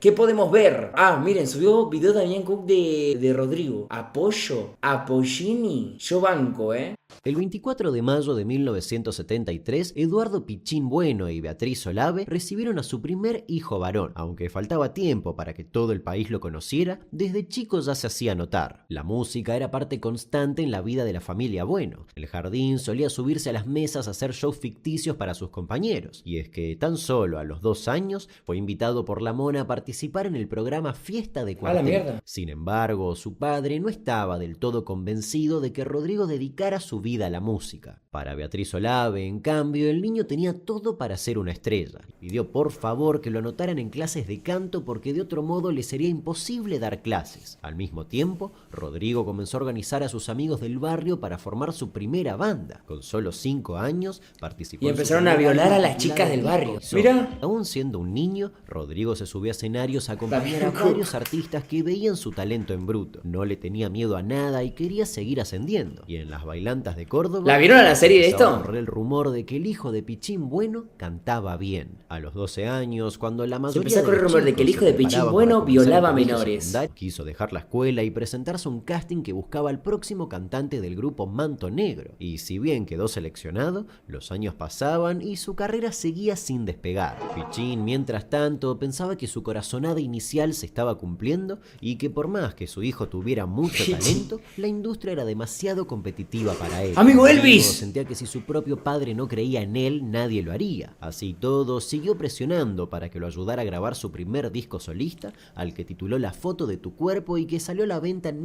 ¿Qué podemos ver? Ah, miren, subió video Damián Cook de Rodrigo. Apoyo. Apollini. Yo banco, ¿eh? El 24 de mayo de 1973, Eduardo Pichín Bueno y Beatriz Solave recibieron a su primer hijo varón. Aunque faltaba tiempo para que todo el país lo conociera, desde chico ya se hacía notar. La música era parte constante en la vida de la familia Bueno. El Jardín solía subirse a las mesas a hacer shows ficticios para sus compañeros. Y es que tan solo a los 2 años fue invitado por La Mona a participar en el programa Fiesta de A la Cuarteto. mierda. Sin embargo, su padre no estaba del todo convencido de que Rodrigo dedicara su vida a la música. Para Beatriz Olave, en cambio, el niño tenía todo para ser una estrella. Pidió por favor que lo anotaran en clases de canto porque de otro modo le sería imposible dar clases. Al mismo tiempo, Rodrigo comenzó a organizar a sus amigos del barrio para formar su primera banda. Con solo 5 años, participó Y en su empezaron a primer violar a álbum las chicas del titulado barrio. Disco Mira. Sol. Aún siendo un niño, Rodrigo se subió a escenarios a acompañar a Damián Cook. varios artistas que veían su talento en bruto. No le tenía miedo a nada y quería seguir ascendiendo. Y en las bailantas de Córdoba... ¿La vieron a la serie de empezaba a esto? correr el rumor de que el hijo de Pichín Bueno cantaba bien. A los 12 años, cuando la mayoría empezó a correr de los rumor de que el chicos hijo de se Pichín preparaban Bueno para comenzar violaba el colegio menores. secundario, quiso dejar la escuela y presentarse a un casting que buscaba al próximo cantante del grupo Manto Negro. Y si bien quedó seleccionado, los años pasaban y su carrera seguía sin despegar. Pichín, mientras tanto, pensaba que su corazonada inicial se estaba cumpliendo y que por más que su hijo tuviera mucho talento, la industria era demasiado competitiva para él. ¡Amigo Rodrigo Elvis! sentía que si su propio padre no creía en él, nadie lo haría. Así todo, siguió presionando para que lo ayudara a grabar su primer disco solista, al que tituló La foto de tu cuerpo y que salió a la venta en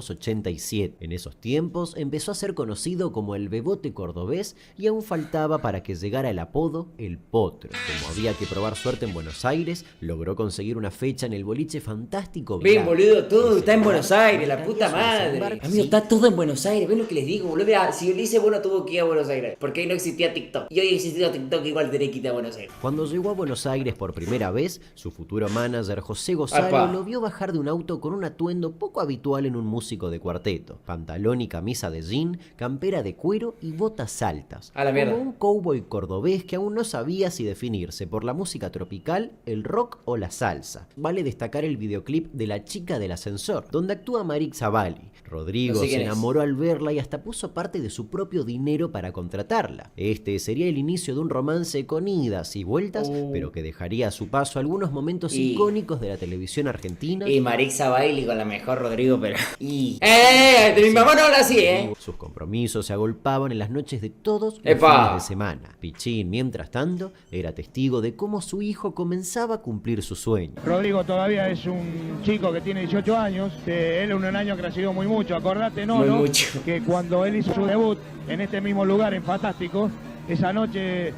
1987. En esos tiempos empezó a ser conocido como el Bebote Cordobés y aún faltaba para que llegara el apodo El Potro. Como había que probar suerte en Buenos Aires, logró conseguir una fecha en el boliche Fantástico Ven, Vial. boludo, todo Ese está en lugar Buenos Aires, la misterioso puta de madre. desembarco, Amigo, sí. está todo en Buenos Aires, ¿ven lo que les digo, boludo? Vea, si Ulises Bueno tuvo que ir a Buenos Aires, porque ahí no existía TikTok. Y hoy existido TikTok, igual tenés que ir a Buenos Aires. Cuando llegó a Buenos Aires por primera vez, su futuro manager José Gonzalo Apa. lo vio bajar de un auto con un atuendo poco habitual en un músico de cuarteto: pantalón y camisa de jean, campera de cuero y botas altas. A la mierda. Como un cowboy cordobés que aún no sabía si definirse por la música tropical, el rock o la salsa. Vale destacar el videoclip de La chica del ascensor, donde actúa Marix Zavalli. Rodrigo No sé se quién es. enamoró al verla y hasta puso parte de su propio dinero para contratarla. Este sería el inicio de un romance con idas y vueltas, pero que dejaría a su paso algunos momentos Y- icónicos de la televisión argentina. Y Marixa Bailey con la mejor Rodrigo, pero. Y. De mi mamá no habla así, Sus compromisos se agolpaban en las noches de todos los ¡Epa! fines de semana. Pichín, mientras tanto, era testigo de cómo su hijo comenzaba a cumplir su sueño. Rodrigo todavía es un chico que tiene 18 años, él en un año ha crecido muy mucho, acordate, Muy ¿no? mucho. Que cuando él hizo su debut en este mismo lugar, en Fantástico, esa noche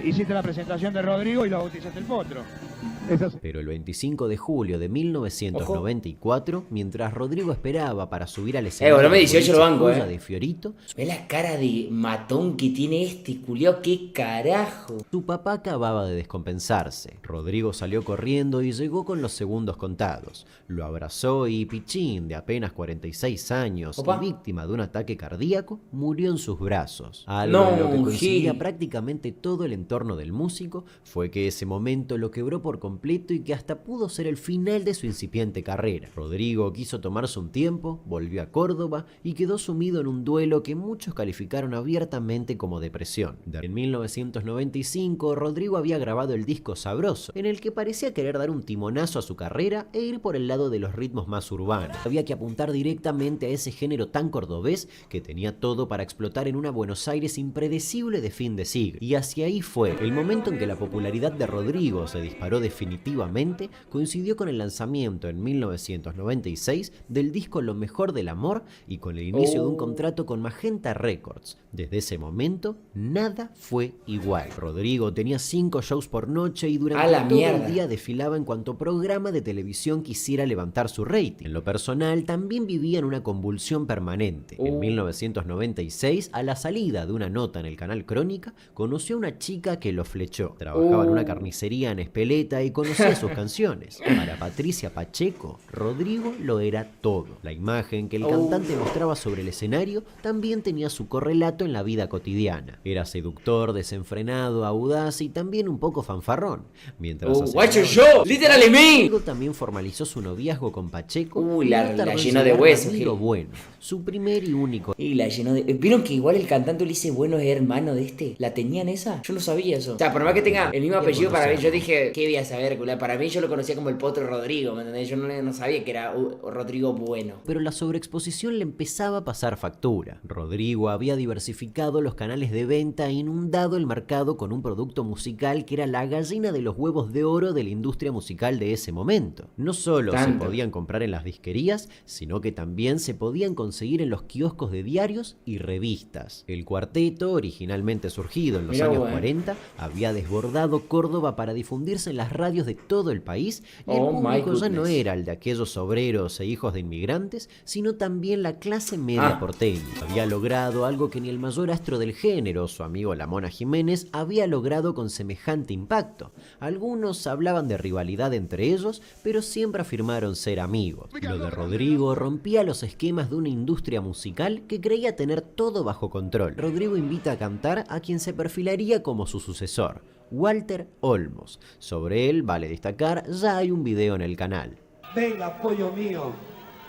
hiciste la presentación de Rodrigo y lo bautizaste el Potro. Pero el 25 de julio de 1994, mientras Rodrigo esperaba para subir al escenario volveme del 18 lo boliche banco, Joya de Fiorito, Ve la cara de matón que tiene este culiao, qué carajo. su papá acababa de descompensarse. Rodrigo salió corriendo y llegó con los segundos contados. Lo abrazó y Pichín, de apenas 46 años Opa. y víctima de un ataque cardíaco, murió en sus brazos. Algo No, en lo que coincidía Gil. prácticamente todo el entorno del músico fue que ese momento lo quebró por completo y que hasta pudo ser el final de su incipiente carrera. Rodrigo quiso tomarse un tiempo, volvió a Córdoba y quedó sumido en un duelo que muchos calificaron abiertamente como depresión. En 1995, Rodrigo había grabado el disco Sabroso, en el que parecía querer dar un timonazo a su carrera e ir por el lado de los ritmos más urbanos. Había que apuntar directamente a ese género tan cordobés que tenía todo para explotar en una Buenos Aires impredecible de fin de siglo. Y hacia ahí fue. El momento en que la popularidad de Rodrigo se disparó definitivamente coincidió con el lanzamiento en 1996 del disco Lo mejor del amor y con el inicio de un contrato con Magenta Records. Desde ese momento, nada fue igual. Rodrigo tenía 5 shows por noche y A durante la todo mierda. el día desfilaba en cuanto programa de televisión quisiera levantar su rating. En lo personal, también vivía en una convulsión permanente. En 1996, a la salida de una nota en el canal Crónica, conoció a una chica que lo flechó. Trabajaba en una carnicería en Espeleta poeta y conocía sus canciones. Para Patricia Pacheco, Rodrigo lo era todo. La imagen que el cantante mostraba sobre el escenario también tenía su correlato en la vida cotidiana. Era seductor, desenfrenado, audaz y también un poco fanfarrón. Mientras guacho yo, literally me. Rodrigo también formalizó su noviazgo con Pacheco. La llenó de huesos. Bueno, su primer y único. Y la llenó de... ¿Vieron que igual el cantante Ulises Bueno es hermano de este? ¿La tenían esa? Yo no sabía eso. O sea, por más que tenga el mismo apellido, para mí, yo dije, ¿qué voy a saber? Para mí yo lo conocía como el Potro Rodrigo, ¿me entendés? Yo no sabía que era Rodrigo Bueno. Pero la sobreexposición le empezaba a pasar factura. Rodrigo había diversificado los canales de venta e inundado el mercado con un producto musical que era la gallina de los huevos de oro de la industria musical de ese momento. No solo se podían comprar en las disquerías, sino que también se podían conseguir en los kioscos de diarios y revistas. El cuarteto, originalmente surgido en los años 40, había desbordado Córdoba para difundirse en las radios de todo el país y el público ya no era el de aquellos obreros e hijos de inmigrantes, sino también la clase media porteña. Había logrado algo que ni el mayor astro del género, su amigo La Mona Jiménez, había logrado con semejante impacto. Algunos hablaban de rivalidad entre ellos, pero siempre afirmaron ser amigos. Lo de Rodrigo rompía los esquemas de una industria musical que creía tener todo bajo control. Rodrigo invita a cantar a quien se perfilaría como su sucesor, Walter Olmos. Sobre él, vale destacar, ya hay un video en el canal. Venga, pollo mío.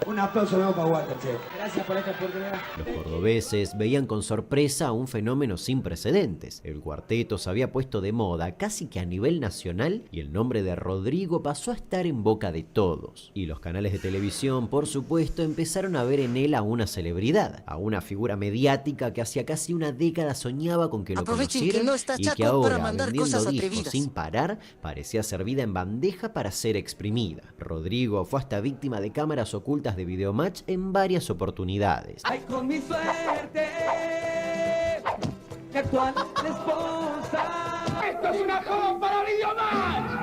Un aplauso nuevo para Walter, che. Gracias por esta oportunidad. Los cordobeses veían con sorpresa un fenómeno sin precedentes. El cuarteto se había puesto de moda casi que a nivel nacional y el nombre de Rodrigo pasó a estar en boca de todos. Y los canales de televisión, por supuesto, empezaron a ver en él a una celebridad, a una figura mediática que hacía casi una década soñaba con que lo conocieran y que ahora, vendiendo discos sin parar, parecía servida en bandeja para ser exprimida. Rodrigo fue hasta víctima de cámaras ocultas de Videomatch en varias oportunidades. ¡Ay, con mi suerte! ¡Mi actual esposa! ¡Esto es una joda para Videomatch!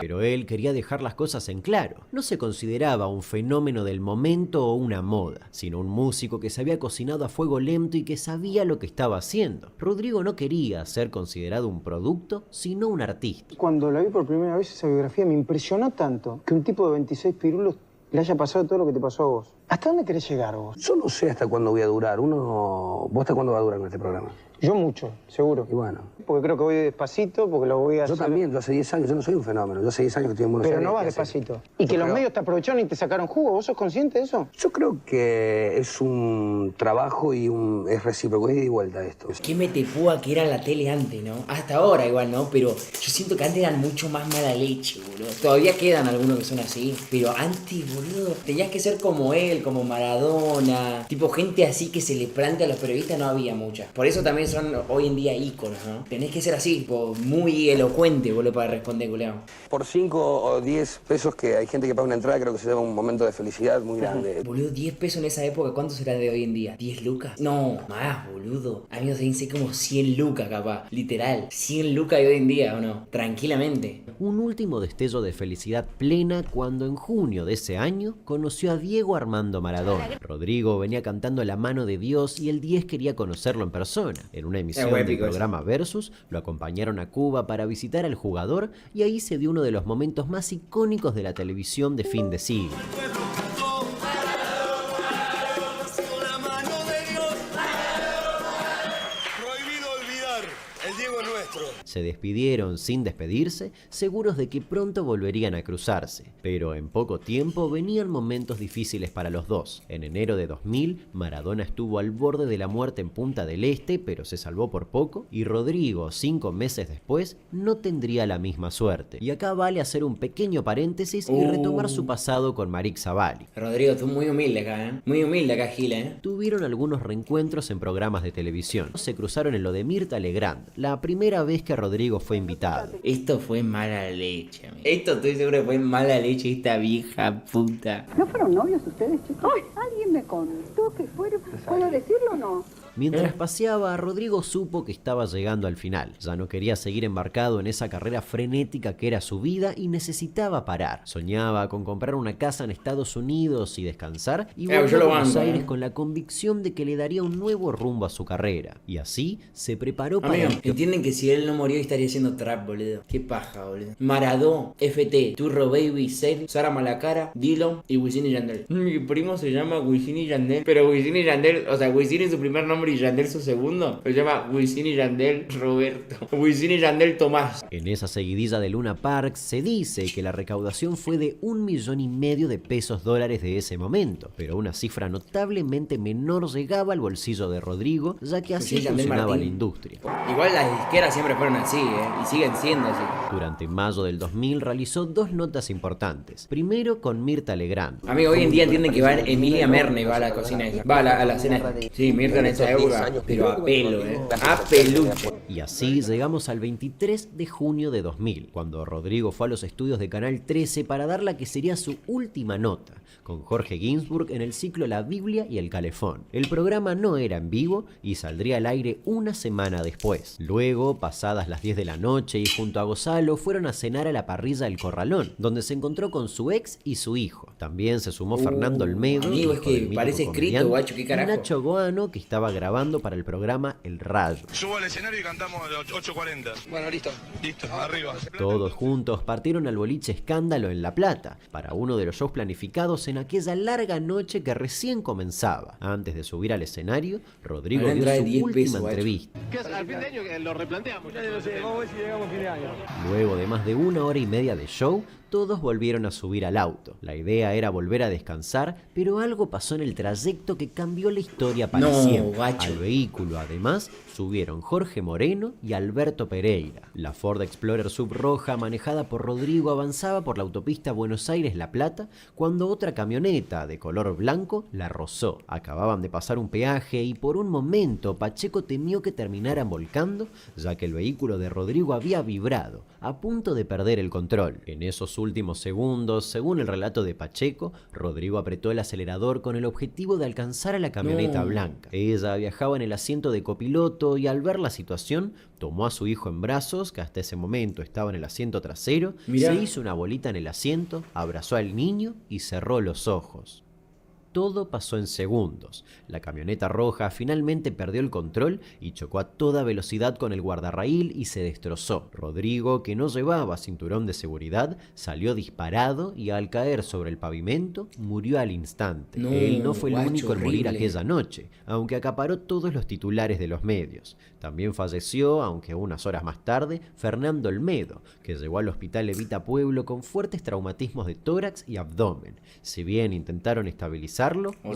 Pero él quería dejar las cosas en claro. No se consideraba un fenómeno del momento o una moda, sino un músico que se había cocinado a fuego lento y que sabía lo que estaba haciendo. Rodrigo no quería ser considerado un producto, sino un artista. Cuando la vi por primera vez esa biografía me impresionó tanto que un tipo de 26 pirulos le haya pasado todo lo que te pasó a vos. ¿Hasta dónde querés llegar vos? Yo no sé hasta cuándo voy a durar. ¿Vos hasta cuándo va a durar con este programa? Yo mucho, seguro. Y bueno. Porque creo que voy despacito, porque lo voy a hacer. Yo también, yo hace 10 años, yo no soy un fenómeno. Yo hace 10 años que estoy en Buenos Aires. Pero no vas despacito. Y que los medios te aprovecharon y te sacaron jugo. ¿Vos sos consciente de eso? Yo creo que es un trabajo y es recíproco, es ida y vuelta esto. Qué metepúa que era la tele antes, ¿no? Hasta ahora igual, ¿no? Pero yo siento que antes eran mucho más mala leche, boludo. Todavía quedan algunos que son así. Pero antes, boludo, tenías que ser como él, como Maradona. Tipo gente así que se le plantea a los periodistas, no había muchas. Por eso también son hoy en día íconos, ¿no? Tenés que ser así, muy elocuente, boludo, para responder, culeado. Por 5 o 10 pesos que hay gente que paga una entrada, creo que se lleva un momento de felicidad muy grande. Boludo, 10 pesos en esa época, ¿cuánto será de hoy en día? ¿10 lucas? No, más, boludo. Amigos, deben como 100 lucas, capaz. Literal. 100 lucas de hoy en día, ¿o no? Tranquilamente. Un último destello de felicidad plena cuando en junio de ese año conoció a Diego Armando Maradona. Rodrigo venía cantando La mano de Dios y el 10 quería conocerlo en persona. En una emisión del programa Versus, lo acompañaron a Cuba para visitar al jugador y ahí se dio uno de los momentos más icónicos de la televisión de fin de siglo. Se despidieron sin despedirse, seguros de que pronto volverían a cruzarse. Pero en poco tiempo venían momentos difíciles para los dos. En enero de 2000, Maradona estuvo al borde de la muerte en Punta del Este, pero se salvó por poco, y Rodrigo, 5 meses después, no tendría la misma suerte. Y acá vale hacer un pequeño paréntesis y retomar su pasado con Marix Zavalli. Rodrigo, tú muy humilde acá, ¿eh? Muy humilde acá, Gil, ¿eh? Tuvieron algunos reencuentros en programas de televisión. Se cruzaron en lo de Mirta Legrand, la primera vez que Rodrigo fue invitado. Esto fue mala leche, amigo. Esto estoy seguro que fue mala leche, esta vieja puta. ¿No fueron novios ustedes, chicos? Ay, alguien me contó que fueron. ¿Puedo decirlo o no? Mientras paseaba, Rodrigo supo que estaba llegando al final. Ya no quería seguir embarcado en esa carrera frenética que era su vida y necesitaba parar. Soñaba con comprar una casa en Estados Unidos y descansar, y volvió a Buenos Aires con la convicción de que le daría un nuevo rumbo a su carrera. Y así se preparó para... Entienden que si él no murió estaría haciendo trap, boludo. Qué paja, boludo. Maradó, FT, Turro Baby, Seth, Sara Malacara, Dillon y Wisin y Yandel. Mi primo se llama Wisin y Yandel, pero Wisin y Yandel, o sea, Wisin es su primer nombre y Yandel su segundo. Se llama Wisin y Yandel Roberto. Wisin y Yandel Tomás. En esa seguidilla de Luna Park se dice que la recaudación fue de $1,5 millones de pesos de ese momento, pero una cifra notablemente menor llegaba al bolsillo de Rodrigo, ya que así funcionaba la industria. Igual las disqueras siempre fueron así, y siguen siendo así. Durante mayo del 2000 realizó 2 notas importantes. Primero con Mirtha Legrand. Amigo, hoy en día entienden que va Emilia Merne, va a la cocina esa. Va a la cena. Sí, Mirtha en esa época, pero a pelo, a peluche. Y así llegamos al 23 de junio de 2000, cuando Rodrigo fue a los estudios de Canal 13 para dar la que sería su última nota, con Jorge Ginsburg en el ciclo La Biblia y el Calefón. El programa no era en vivo y saldría al aire una semana después. Luego, pasadas las 10 de la noche y junto a Gonzalo, fueron a cenar a la parrilla del Corralón, donde se encontró con su ex y su hijo. También se sumó Fernando Olmedo, amigo, es que parece escrito, guacho, qué carajo. Y Nacho Goano, que estaba grabando para el programa El Rayo. Subo al escenario y cantamos a las 8:40. Bueno, listo. Listo, arriba. Todos juntos partieron al boliche Escándalo en La Plata, para uno de los shows planificados en aquella larga noche que recién comenzaba. Antes de subir al escenario, Rodrigo dio su última entrevista. Al fin de año lo replanteamos. No sé, vamos a ver si llegamos a fin de año. Luego de más de 1 hora y media de show, todos volvieron a subir al auto. La idea era volver a descansar, pero algo pasó en el trayecto que cambió la historia para siempre. Gacho. Al vehículo, además, subieron Jorge Moreno y Alberto Pereira. La Ford Explorer Sub roja, manejada por Rodrigo, avanzaba por la autopista Buenos Aires-La Plata cuando otra camioneta de color blanco la rozó. Acababan de pasar un peaje y por un momento Pacheco temió que terminaran volcando, ya que el vehículo de Rodrigo había vibrado, a punto de perder el control. En esos últimos segundos, según el relato de Pacheco, Rodrigo apretó el acelerador con el objetivo de alcanzar a la camioneta blanca. Ella viajaba en el asiento de copiloto y al ver la situación, tomó a su hijo en brazos, que hasta ese momento estaba en el asiento trasero, se hizo una bolita en el asiento, abrazó al niño y cerró los ojos. Todo pasó en segundos. La camioneta roja finalmente perdió el control y chocó a toda velocidad con el guardarraíl y se destrozó. Rodrigo, que no llevaba cinturón de seguridad, salió disparado y al caer sobre el pavimento murió al instante. Él no fue el único en morir aquella noche, aunque acaparó todos los titulares de los medios. También falleció, aunque unas horas más tarde, Fernando Olmedo, que llegó al hospital Evita Pueblo con fuertes traumatismos de tórax y abdomen. Si bien intentaron estabilizarlo,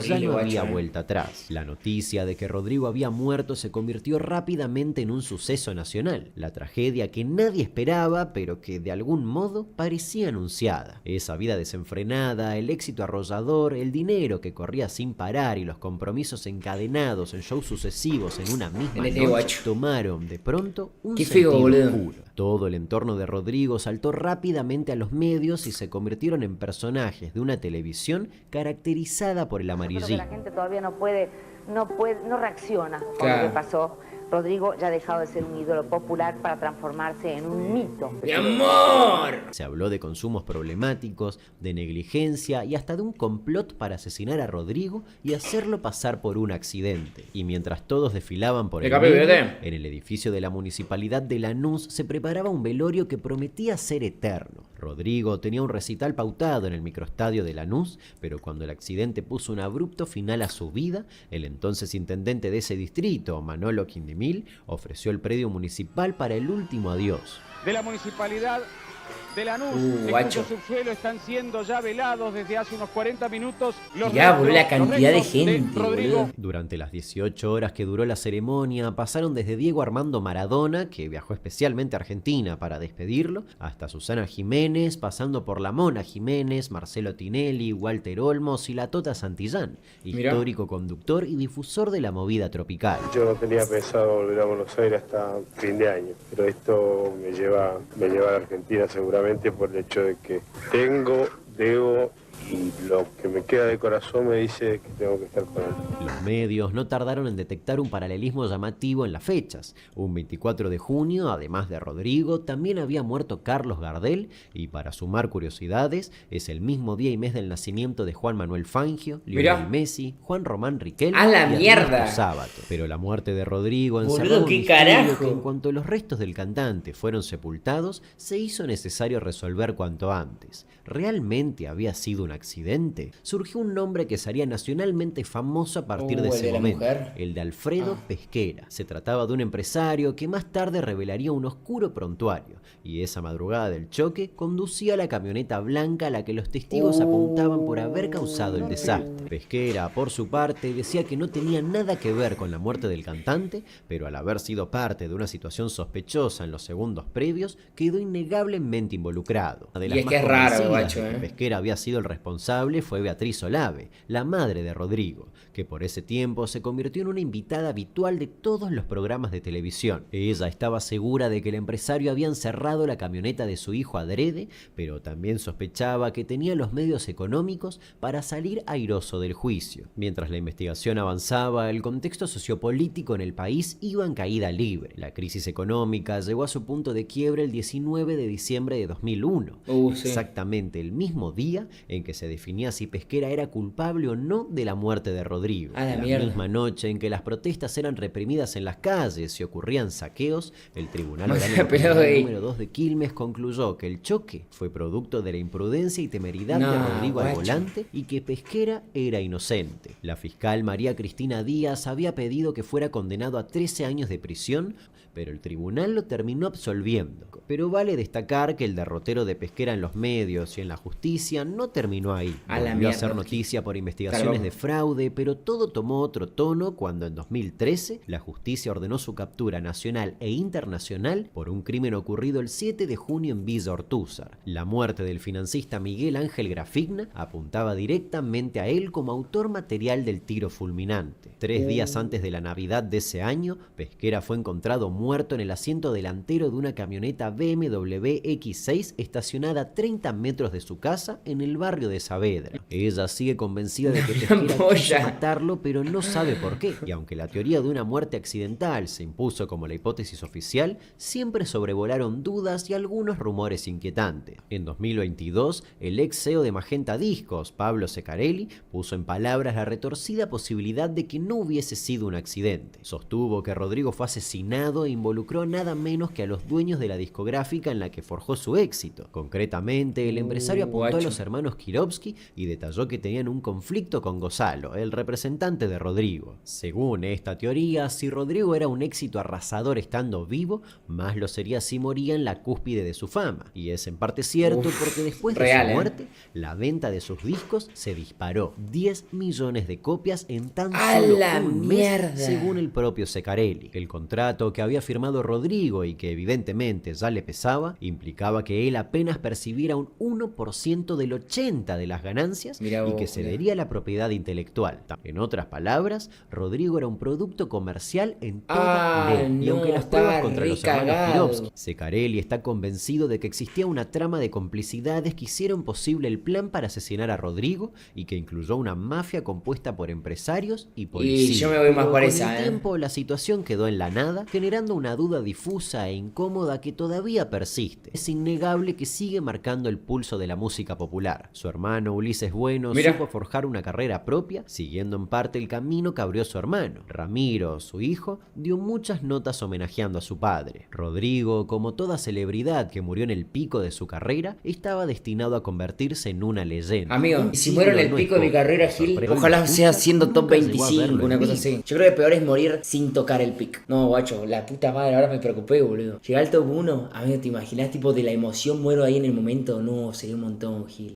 ya no había vuelta atrás. La noticia de que Rodrigo había muerto se convirtió rápidamente en un suceso nacional. La tragedia que nadie esperaba, pero que de algún modo parecía anunciada. Esa vida desenfrenada, el éxito arrollador, el dinero que corría sin parar y los compromisos encadenados en shows sucesivos en una misma noche tomaron de pronto un sentido oscuro. Todo el entorno de Rodrigo saltó rápidamente a los medios y se convirtieron en personajes de una televisión caracterizada por el amarillismo. La gente todavía no reacciona con lo que pasó. Rodrigo ya ha dejado de ser un ídolo popular para transformarse en un mito. ¡Mi amor! Se habló de consumos problemáticos, de negligencia y hasta de un complot para asesinar a Rodrigo y hacerlo pasar por un accidente. Y mientras todos desfilaban por el medio, en el edificio de la Municipalidad de Lanús se preparaba un velorio que prometía ser eterno. Rodrigo tenía un recital pautado en el microestadio de Lanús, pero cuando el accidente puso un abrupto final a su vida, el entonces intendente de ese distrito, Manolo Quindimil, ofreció el predio municipal para el último adiós. De la Municipalidad de Lanús, de cuyo subsuelo están siendo ya velados desde hace unos 40 minutos los restos, la cantidad de gente, Rodrigo. Durante las 18 horas que duró la ceremonia, pasaron desde Diego Armando Maradona, que viajó especialmente a Argentina para despedirlo, hasta Susana Jiménez, pasando por la Mona Jiménez, Marcelo Tinelli, Walter Olmos y la Tota Santillán, histórico conductor y difusor de la movida tropical. Yo no tenía pensado volver a Buenos Aires hasta fin de año, pero esto me lleva a Argentina seguramente por el hecho de que debo y lo que me queda de corazón me dice que tengo que estar con él. Los medios no tardaron en detectar un paralelismo llamativo en las fechas. Un 24 de junio, además de Rodrigo, también había muerto Carlos Gardel y, para sumar curiosidades, es el mismo día y mes del nacimiento de Juan Manuel Fangio, Lionel Messi, Juan Román Riquelme ¡a la y mierda! Ernesto Sábato. Pero la muerte de Rodrigo encerró un ¿qué misterio carajo? que, en cuanto los restos del cantante fueron sepultados, se hizo necesario resolver cuanto antes. ¿Realmente había sido un accidente? Surgió un nombre que sería nacionalmente famoso a partir de ese momento, el de Alfredo Pesquera. Se trataba de un empresario que más tarde revelaría un oscuro prontuario, y esa madrugada del choque conducía la camioneta blanca a la que los testigos apuntaban por haber causado el desastre. Pesquera, por su parte, decía que no tenía nada que ver con la muerte del cantante, pero al haber sido parte de una situación sospechosa en los segundos previos, quedó innegablemente involucrado. Una de las Y es más que es raro, convencidas guacho, de que Pesquera había sido el responsable fue Beatriz Olave, la madre de Rodrigo, que por ese tiempo se convirtió en una invitada habitual de todos los programas de televisión. Ella estaba segura de que el empresario había encerrado la camioneta de su hijo adrede, pero también sospechaba que tenía los medios económicos para salir airoso del juicio. Mientras la investigación avanzaba, el contexto sociopolítico en el país iba en caída libre. La crisis económica llegó a su punto de quiebre el 19 de diciembre de 2001, exactamente el mismo día en que se definía si Pesquera era culpable o no de la muerte de Rodrigo. La misma noche en que las protestas eran reprimidas en las calles y ocurrían saqueos, el Tribunal Oral número 2 de Quilmes concluyó que el choque fue producto de la imprudencia y temeridad de Rodrigo al volante y que Pesquera era inocente. La fiscal María Cristina Díaz había pedido que fuera condenado a 13 años de prisión, pero el tribunal lo terminó absolviendo. Pero vale destacar que el derrotero de Pesquera en los medios y en la justicia no terminó ahí. Volvió a hacer noticia por investigaciones de fraude, pero todo tomó otro tono cuando en 2013 la justicia ordenó su captura nacional e internacional por un crimen ocurrido el 7 de junio en Villa Ortúzar. La muerte del financista Miguel Ángel Grafigna apuntaba directamente a él como autor material del tiro fulminante. 3 días antes de la Navidad de ese año, Pesquera fue encontrado muerto en el asiento delantero de una camioneta BMW X6 estacionada a 30 metros de su casa en el barrio de Saavedra. Ella sigue convencida de que Pesquera quiso matarlo, pero no sabe por qué. Y aunque la teoría de una muerte accidental se impuso como la hipótesis oficial, siempre sobrevolaron dudas y algunos rumores inquietantes. En 2022, el ex CEO de Magenta Discos, Pablo Ceccarelli, puso en palabras la retorcida posibilidad de que no hubiese sido un accidente. Sostuvo que Rodrigo fue asesinado e involucró nada menos que a los dueños de la discográfica en la que forjó su éxito. Concretamente, el empresario apuntó a los hermanos Kirovsky y detalló que tenían un conflicto con Gonzalo, el representante de Rodrigo. Según esta teoría, si Rodrigo era un éxito arrasador estando vivo, más lo sería si moría en la cúspide de su fama. Y es en parte cierto porque después de su muerte, la venta de sus discos se disparó. 10 millones de copias en tan solo un mes, según el propio Ceccarelli. El contrato que había firmado Rodrigo y que evidentemente ya le pesaba, implicaba que él apenas percibiera un 1% del 80% de las ganancias y que cedería la propiedad intelectual. En otras palabras, Rodrigo era un producto comercial en toda ley. Y aunque las pruebas contra los hermanos Kirovsky, Ceccarelli está convencido de que existía una trama de complicidades que hicieron posible el plan para asesinar a Rodrigo y que incluyó una mafia compuesta por empresarios y policías. Y yo me voy más por esa. Con el tiempo, la situación quedó en la nada, generando una duda difusa e incómoda que todavía persiste. Es innegable que sigue marcando el pulso de la música popular. Su hermano Ulises Bueno supo forjar una carrera propia, siguiendo en parte el camino que abrió su hermano. Ramiro, su hijo, dio muchas notas homenajeando a su padre. Rodrigo, como toda celebridad que murió en el pico de su carrera, estaba destinado a convertirse en una leyenda. Amigo, y si muero en el pico de mi carrera, Gil, ojalá sea siendo top 25, una cosa así. Yo creo que peor es morir sin tocar el pic. No, guacho, la puta madre, ahora me preocupé, boludo. Llegar al top 1, amigo, ¿te imaginas tipo de la emoción muero ahí en el momento? No, sería un montón, Gil.